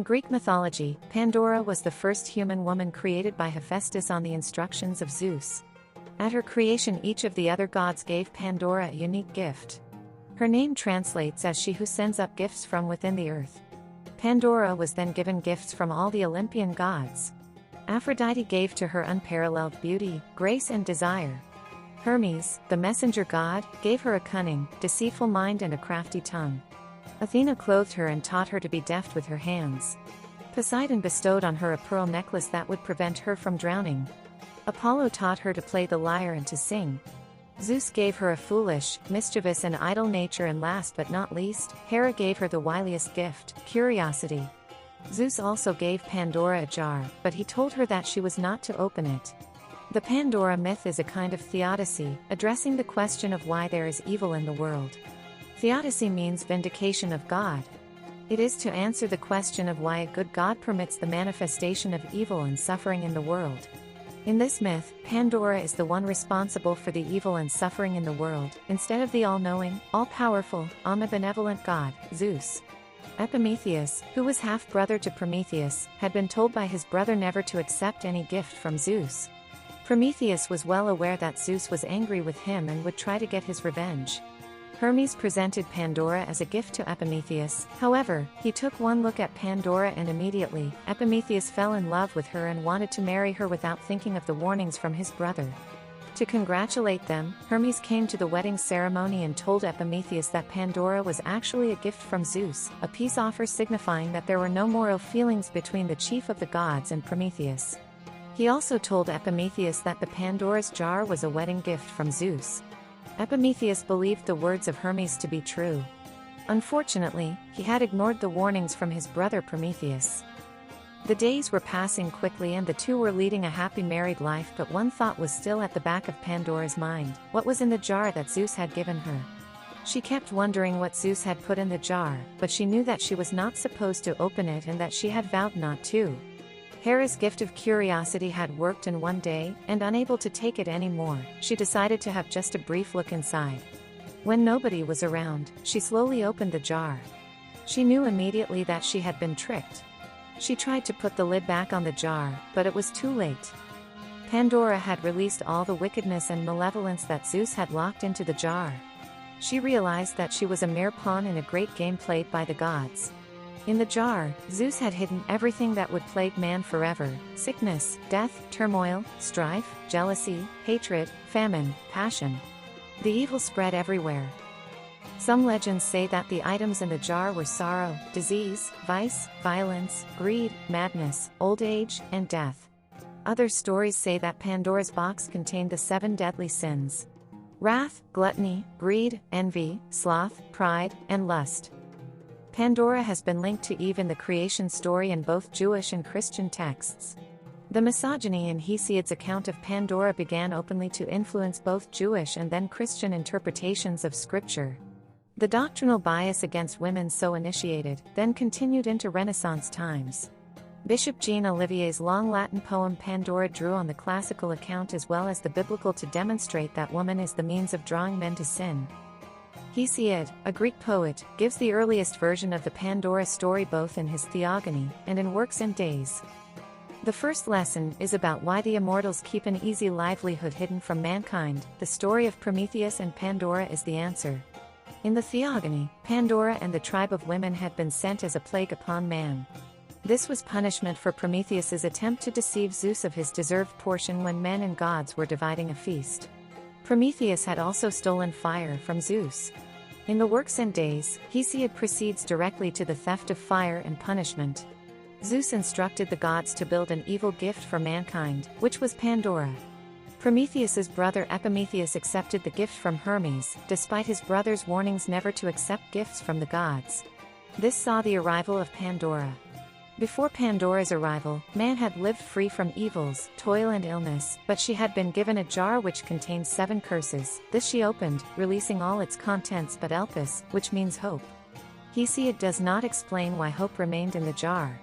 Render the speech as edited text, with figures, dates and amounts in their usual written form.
In Greek mythology, Pandora was the first human woman created by Hephaestus on the instructions of Zeus. At her creation, each of the other gods gave Pandora a unique gift. Her name translates as she who sends up gifts from within the earth. Pandora was then given gifts from all the Olympian gods. Aphrodite gave to her unparalleled beauty, grace and desire. Hermes, the messenger god, gave her a cunning, deceitful mind and a crafty tongue. Athena clothed her and taught her to be deft with her hands. Poseidon bestowed on her a pearl necklace that would prevent her from drowning. Apollo taught her to play the lyre and to sing. Zeus gave her a foolish, mischievous and idle nature, and last but not least, Hera gave her the wiliest gift, curiosity. Zeus also gave Pandora a jar, but he told her that she was not to open it. The Pandora myth is a kind of theodicy, addressing the question of why there is evil in the world. Theodicy means vindication of God. It is to answer the question of why a good God permits the manifestation of evil and suffering in the world. In this myth, Pandora is the one responsible for the evil and suffering in the world, instead of the all-knowing, all-powerful, omnibenevolent God, Zeus. Epimetheus, who was half-brother to Prometheus, had been told by his brother never to accept any gift from Zeus. Prometheus was well aware that Zeus was angry with him and would try to get his revenge. Hermes presented Pandora as a gift to Epimetheus. However, he took one look at Pandora and immediately, Epimetheus fell in love with her and wanted to marry her without thinking of the warnings from his brother. To congratulate them, Hermes came to the wedding ceremony and told Epimetheus that Pandora was actually a gift from Zeus, a peace offer signifying that there were no more ill feelings between the chief of the gods and Prometheus. He also told Epimetheus that the Pandora's jar was a wedding gift from Zeus. Epimetheus believed the words of Hermes to be true. Unfortunately, he had ignored the warnings from his brother Prometheus. The days were passing quickly and the two were leading a happy married life, but one thought was still at the back of Pandora's mind: what was in the jar that Zeus had given her? She kept wondering what Zeus had put in the jar, but she knew that she was not supposed to open it and that she had vowed not to. Hera's gift of curiosity had worked, and one day, and unable to take it anymore, she decided to have just a brief look inside. When nobody was around, she slowly opened the jar. She knew immediately that she had been tricked. She tried to put the lid back on the jar, but it was too late. Pandora had released all the wickedness and malevolence that Zeus had locked into the jar. She realized that she was a mere pawn in a great game played by the gods. In the jar, Zeus had hidden everything that would plague man forever: sickness, death, turmoil, strife, jealousy, hatred, famine, passion. The evil spread everywhere. Some legends say that the items in the jar were sorrow, disease, vice, violence, greed, madness, old age, and death. Other stories say that Pandora's box contained the 7 deadly sins: wrath, gluttony, greed, envy, sloth, pride, and lust. Pandora has been linked to Eve in the creation story in both Jewish and Christian texts. The misogyny in Hesiod's account of Pandora began openly to influence both Jewish and then Christian interpretations of Scripture. The doctrinal bias against women so initiated, then continued into Renaissance times. Bishop Jean Olivier's long Latin poem Pandora drew on the classical account as well as the biblical to demonstrate that woman is the means of drawing men to sin. Hesiod, a Greek poet, gives the earliest version of the Pandora story both in his Theogony and in Works and Days. The first lesson is about why the immortals keep an easy livelihood hidden from mankind. The story of Prometheus and Pandora is the answer. In the Theogony, Pandora and the tribe of women had been sent as a plague upon man. This was punishment for Prometheus's attempt to deceive Zeus of his deserved portion when men and gods were dividing a feast. Prometheus had also stolen fire from Zeus. In the Works and Days, Hesiod proceeds directly to the theft of fire and punishment. Zeus instructed the gods to build an evil gift for mankind, which was Pandora. Prometheus's brother Epimetheus accepted the gift from Hermes, despite his brother's warnings never to accept gifts from the gods. This saw the arrival of Pandora. Before Pandora's arrival, man had lived free from evils, toil and illness, but she had been given a jar which contained 7 curses. This she opened, releasing all its contents but elpis, which means hope. Hesiod does not explain why hope remained in the jar.